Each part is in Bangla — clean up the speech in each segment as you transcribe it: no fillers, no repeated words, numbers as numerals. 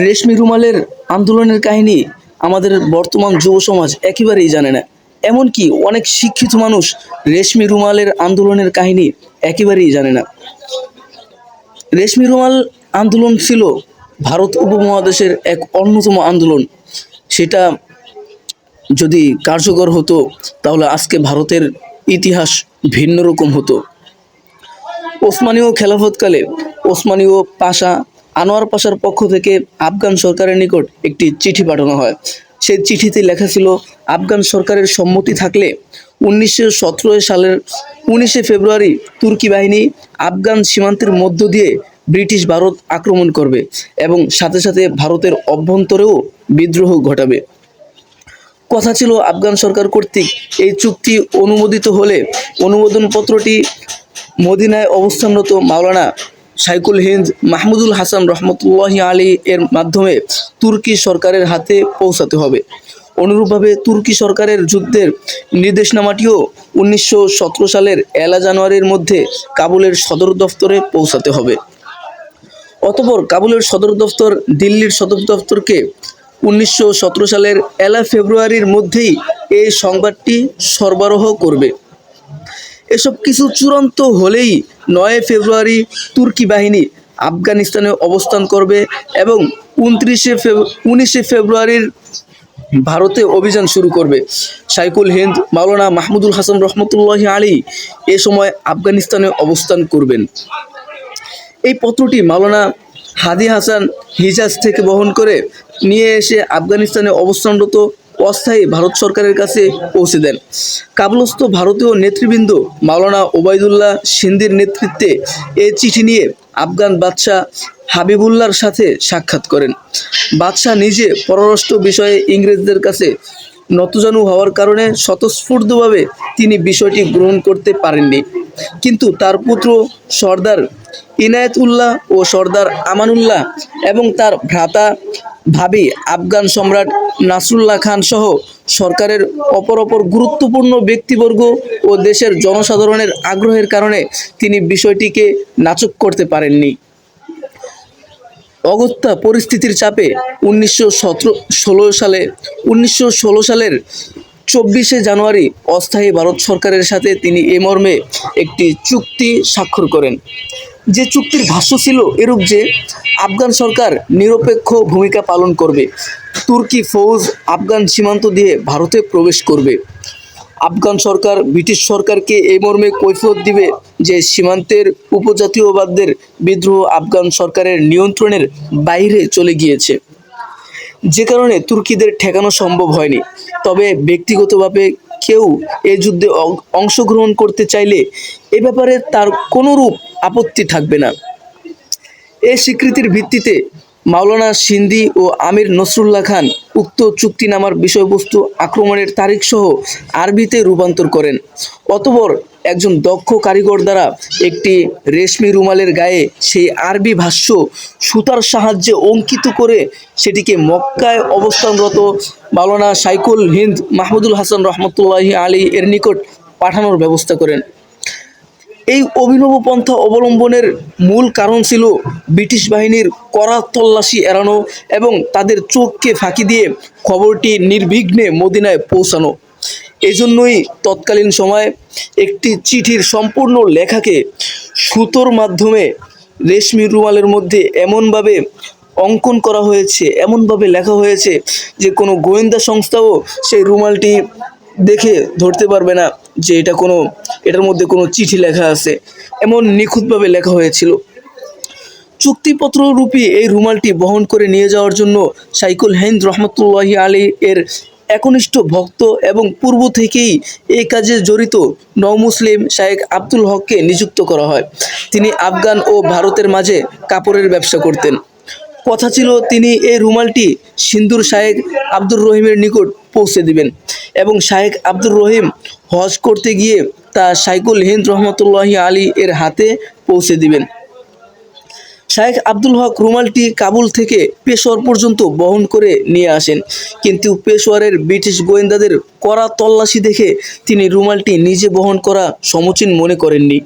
রেশমি রুমালের আন্দোলনের কাহিনী আমাদের বর্তমান যুব সমাজ একেবারেই জানে না। এমনকি অনেক শিক্ষিত মানুষ রেশমি রুমালের আন্দোলনের কাহিনী একেবারেই জানে না। রেশমি রুমাল আন্দোলন ছিল ভারত উপমহাদেশের এক অন্যতম আন্দোলন। সেটা যদি কার্যকর হতো তাহলে আজকে ভারতের ইতিহাস ভিন্ন রকম হতো। ওসমানীয় খেলাফতকালে ওসমানীয় পাশা আনোয়ার পাশার পক্ষ থেকে আফগান সরকারের নিকট একটি চিঠি পাঠানো হয়। সেই চিঠিতে লেখা ছিল, আফগান সরকারের সম্মতি থাকলে 1917 সালের 19শে ফেব্রুয়ারি তুর্কি বাহিনী আফগান সীমান্তের মধ্য দিয়ে ব্রিটিশ ভারত আক্রমণ করবে এবং সাথে সাথে ভারতের অভ্যন্তরেও বিদ্রোহ ঘটাবে। কথা ছিল আফগান সরকার কর্তৃক এই চুক্তি অনুমোদিত হলে অনুমোদনপত্রটি মদিনায় অবস্থানরত মাওলানা শাইখুল হিন্দ মাহমুদুল হাসান রহমতুল্লাহি আলী এর মাধ্যমে তুর্কি সরকারের হাতে পৌঁছাতে হবে। অনুরূপভাবে তুর্কি সরকারের যুদ্ধের নির্দেশনামাটিও 1917 সালের 1 জানুয়ারির মধ্যে কাবুলের সদর দফতরে পৌঁছাতে হবে। অতঃপর কাবুলের সদর দফতর দিল্লির সদর দফতরকে 1917 সালের 1 ফেব্রুয়ারির মধ্যেই এই সংবাদটি সরবরাহ করবে। এসব কিছু চূড়ান্ত হলেই 9 ফেব্রুয়ারি তুর্কি বাহিনী আফগানিস্তানে অবস্থান করবে এবং 19শে ফেব্রুয়ারির ভারতে অভিযান শুরু করবে। শাইখুল হিন্দ মাওলানা মাহমুদুল হাসান রহমতুল্লাহি আলী এ সময় আফগানিস্তানে অবস্থান করবেন। এই পত্রটি মাওলানা হাদি হাসান হিজাজ থেকে বহন করে নিয়ে এসে আফগানিস্তানে অবস্থানরত অস্থায়ী ভারত সরকারের কাছে পৌঁছে দেন। কাবুলস্থ ভারতীয় নেতৃবৃন্দ মাওলানা ওবায়দুল্লাহ সিন্ধির নেতৃত্বে এই চিঠি নিয়ে আফগান বাদশাহ হাবিবুল্লাহর সাথে সাক্ষাৎ করেন। বাদশাহ নিজে পররাষ্ট্র বিষয়ে ইংরেজদের কাছে নতজানু হওয়ার কারণে স্বতঃস্ফূর্তভাবে তিনি বিষয়টি গ্রহণ করতে পারেননি, কিন্তু তার পুত্র সর্দার ইনায়েতুল্লাহ ও সর্দার আমানুল্লাহ এবং তার ভ্রাতা ভাবি আফগান সম্রাট নাসরুল্লাহ খান সহ সরকারের অপর গুরুত্বপূর্ণ ব্যক্তিবর্গ ও দেশের জনসাধারণের আগ্রহের কারণে তিনি বিষয়টিকে নাকচ করতে পারেননি। অগত্যা পরিস্থিতির চাপে 1916 সালের 24শে জানুয়ারি অস্থায়ী ভারত সরকারের সাথে তিনি এ মর্মে একটি চুক্তি স্বাক্ষর করেন। যে চুক্তির ভাষ্য ছিল এরূপ যে, আফগান সরকার নিরপেক্ষ ভূমিকা পালন করবে, তুর্কি ফৌজ আফগান সীমান্ত দিয়ে ভারতে প্রবেশ করবে। আফগান সরকার ব্রিটিশ সরকারকে এই মর্মে কৈফিয়ত দিবে যে সীমান্তের উপজাতীয়বাদদের বিদ্রোহ আফগান সরকারের নিয়ন্ত্রণের বাইরে চলে গিয়েছে, যে কারণে তুর্কিদের ঠেকানো সম্ভব হয়নি। তবে ব্যক্তিগতভাবে কেউ এই যুদ্ধে অংশগ্রহণ করতে চাইলে এ ব্যাপারে তার কোনোরূপ আপত্তি থাকবে না। এই স্বীকৃতির ভিত্তিতে মাওলানা সিন্ধি ও আমির নসরুল্লাহ খান উক্ত চুক্তিনামার বিষয়বস্তু আক্রমণের তারিখ সহ আরবিতে রূপান্তর করেন। অতঃপর একজন দক্ষ কারিগর দ্বারা একটি রেশমি রুমালের গায়ে সেই আরবি ভাষ্য সুতার সাহায্যে অঙ্কিত করে সেটিকে মক্কায় অবস্থানরত মাওলানা শাইখুল হিন্দ মাহমুদুল হাসান রহমতুল্লাহি আলী এর নিকট পাঠানোর ব্যবস্থা করেন। এই অভিনব পন্থা অবলম্বনের মূল কারণ ছিল ব্রিটিশ বাহিনীর কড়া তল্লাশি এড়ানো এবং তাদের চোখকে ফাঁকি দিয়ে খবরটি নির্বিঘ্নে মদিনায় পৌঁছানো। এজন্যই তৎকালীন সময়ে একটি চিঠির সম্পূর্ণ লেখাকে সুতোর মাধ্যমে রেশমি রুমালের মধ্যে এমনভাবে অঙ্কন করা হয়েছে, এমনভাবে লেখা হয়েছে যে কোনো গোয়েন্দা সংস্থাও সেই রুমালটি দেখে ধরতে পারবে না যে এটার মধ্যে কোনো চিঠি লেখা আছে। এমন নিখুঁতভাবে লেখা হয়েছিল। চুক্তিপত্র রূপী এই রুমালটি বহন করে নিয়ে যাওয়ার জন্য শাইখুল হিন্দ রহমতুল্লাহি আলী এর একনিষ্ঠ ভক্ত এবং পূর্ব থেকেই এই কাজে জড়িত নওমুসলিম শায়েখ আব্দুল হককে নিযুক্ত করা হয়। তিনি আফগান ও ভারতের মাঝে কাপড়ের ব্যবসা করতেন। কথা ছিল তিনি এই রুমালটি সিন্ধুর শায়েখ আব্দুর রহিমের নিকট পৌঁছে দিবেন এবং শায়েখ আব্দুর রহিম হজ করতে গিয়ে তা শাইখুল হিন্দ রহমতুল্লাহি আলী এর হাতে পৌঁছে দিবেন। শায়েখ আব্দুল হক রুমালটি কাবুল থেকে পেশোয়ার পর্যন্ত বহন করে নিয়ে আসেন, কিন্তু পেশোয়ারের ব্রিটিশ গোয়েন্দাদের কড়া তল্লাশি দেখে তিনি রুমালটি নিজে বহন করা সমীচীন মনে করেননি।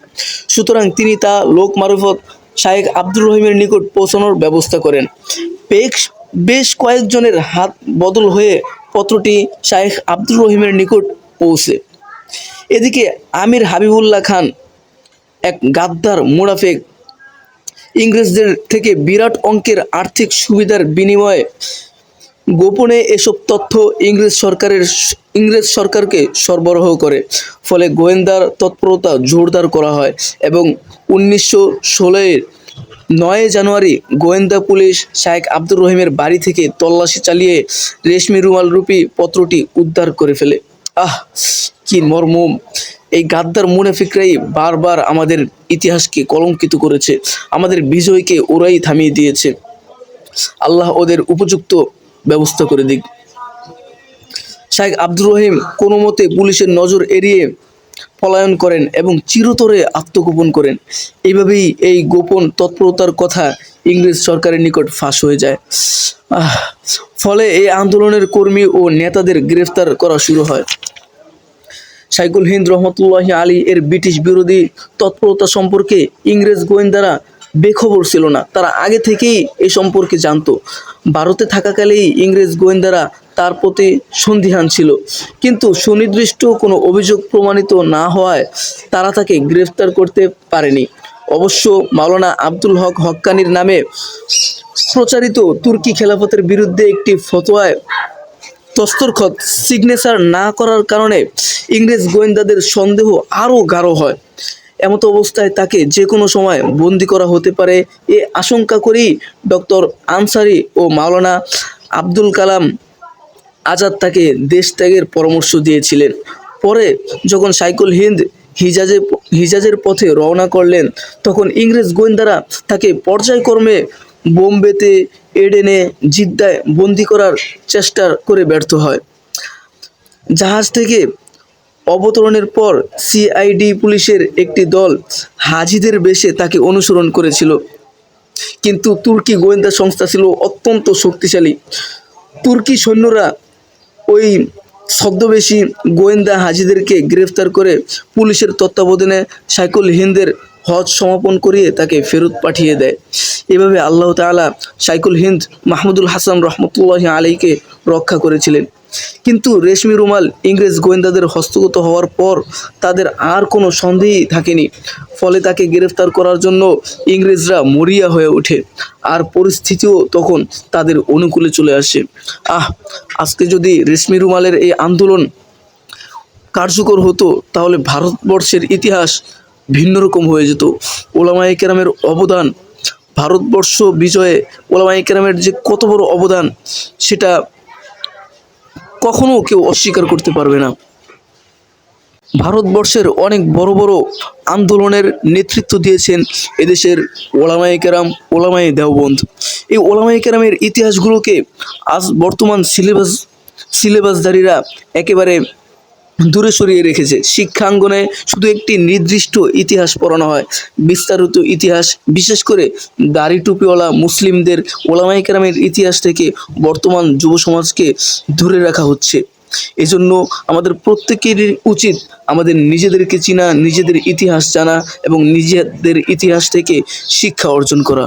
সুতরাং তিনি তা লোক মারফত শায়েখ আব্দুর রহিমের নিকট পৌঁছানোর ব্যবস্থা করেন। বেশ বেশ কয়েকজনের হাত বদল হয়ে পত্রটি শায়েখ আব্দুর রহিমের নিকট পৌঁছে। এদিকে আমির হাবিবুল্লাহ খান, এক গাদ্দার মুনাফেক, ইংরেজদের থেকে বিরাট অঙ্কের আর্থিক সুবিধার বিনিময়ে গোপনে এসব তথ্য ইংরেজ সরকারকে সরবরাহ করে। ফলে গোয়েন্দার তৎপরতা জোরদার করা হয় এবং 1916-এর 9 জানুয়ারি গোয়েন্দা পুলিশ শায়েখ আব্দুর রহিমের বাড়ি থেকে তল্লাশি চালিয়ে রেশমি রুমাল রূপী পত্রটি উদ্ধার করে ফেলে। আহ, কি মর্মম! এই গাদ্দার মুনাফিকরাই বারবার আমাদের ইতিহাসকে কলঙ্কিত করেছে, আমাদের বিজয়কে ওরাই থামিয়ে দিয়েছে। আল্লাহ ওদের উপযুক্ত ব্যবস্থা করে দিক। শায়েখ আব্দুর রহিম কোনো মতে পুলিশের নজর এড়িয়ে পলায়ন করেন এবং চিরতরে আত্মগোপন করেন। এইভাবেই এই গোপন তৎপরতার কথা ইংরেজ সরকারের নিকট ফাঁস হয়ে যায়। ফলে এই আন্দোলনের কর্মী ও নেতাদের গ্রেফতার করা শুরু হয়। শাইখুল হিন্দ রহমতুল্লাহি আলী এর ব্রিটিশ বিরোধী তৎপরতা সম্পর্কে ইংরেজ গোয়েন্দারা বেখবর ছিল না, তারা আগে থেকেই এ সম্পর্কে জানতো। ভারতে থাকাকালেই ইংরেজ গোয়েন্দারা তার প্রতি সন্দিহান ছিল, কিন্তু সুনির্দিষ্ট কোনো অভিযোগ প্রমাণিত না হওয়ায় তারা তাকে গ্রেফতার করতে পারেনি। অবশ্য মাওলানা আব্দুল হক হক্কানির নামে প্রচারিত তুর্কি খেলাফতের বিরুদ্ধে একটি ফতোয়ায় দস্তখত সিগনেচার না করার কারণে ইংরেজ গোয়েন্দাদের সন্দেহ আরও গাঢ় হয়। এমতো অবস্থায় তাকে যে কোনো সময় বন্দি করা হতে পারে এ আশঙ্কা করেই ডক্টর আনসারি ও মাওলানা আব্দুল কালাম আজাদ তাকে দেশ ত্যাগের পরামর্শ দিয়েছিলেন। পরে যখন শাইখুল হিন্দ হিজাজের পথে রওনা করলেন, তখন ইংরেজ গোয়েন্দারা তাকে পর্যায়ক্রমে বোম্বেতে, এডেনে, জিদ্দায় বন্দি করার চেষ্টা করে ব্যর্থ হয়। জাহাজ থেকে অবতরণের পর সিআইডি পুলিশের একটি দল হাজিদের বেশে তাকে অনুসরণ করেছিল, কিন্তু তুর্কি গোয়েন্দা সংস্থা ছিল অত্যন্ত শক্তিশালী। তুর্কি সৈন্যরা ওই ছদ্মবেশী গোয়েন্দা হাজিদেরকে গ্রেফতার করে পুলিশের তত্ত্বাবধানে শাইখুল হিন্দের হজ সমাপন করিয়ে তাকে ফেরত পাঠিয়ে দেয়। এভাবে আল্লাহ তাআলা শাইখুল হিন্দ মাহমুদুল হাসান রহমতুল্লাহি আলাইকে রক্ষা করেছিলেন। কিন্তু রেশমি রুমাল ইংরেজ গোয়েন্দাদের হস্তগত হওয়ার পর তাদের আর কোনো সন্দেহই থাকেনি। ফলে তাকে গ্রেফতার করার জন্য ইংরেজরা মরিয়া হয়ে ওঠে, আর পরিস্থিতিও তখন তাদের অনুকূলে চলে আসে। আজকে যদি রেশমি রুমালের এই আন্দোলন কার্যকর হতো, তাহলে ভারতবর্ষের ইতিহাস ভিন্ন রকম হয়ে যেত। ওলামায়ে কেরামের অবদান, ভারতবর্ষ বিজয়ে ওলামায়ে কেরামের যে কত বড় অবদান, সেটা কখনো কেউ অস্বীকার করতে পারবে না। ভারতবর্ষের অনেক বড় বড় আন্দোলনের নেতৃত্ব দিয়েছেন এদেশের ওলামায়ে কেরাম, ওলামায়ে দেওবন্দ। এই ওলামায়ে কেরামের ইতিহাসগুলোকে আজ বর্তমান সিলেবাসধারীরা একেবারে দূরে সরিয়ে রেখেছে। শিক্ষাঙ্গনে শুধু একটি নির্দিষ্ট ইতিহাস পড়ানো হয়, বিস্তারিত ইতিহাস, বিশেষ করে দাড়ি টুপিওয়ালা মুসলিমদের ওলামায়ে কেরামের ইতিহাস থেকে বর্তমান যুব সমাজকে দূরে রাখা হচ্ছে। এজন্য আমাদের প্রত্যেকেরই উচিত আমাদের নিজেদেরকে চিনা, নিজেদের ইতিহাস জানা এবং নিজেদের ইতিহাস থেকে শিক্ষা অর্জন করা।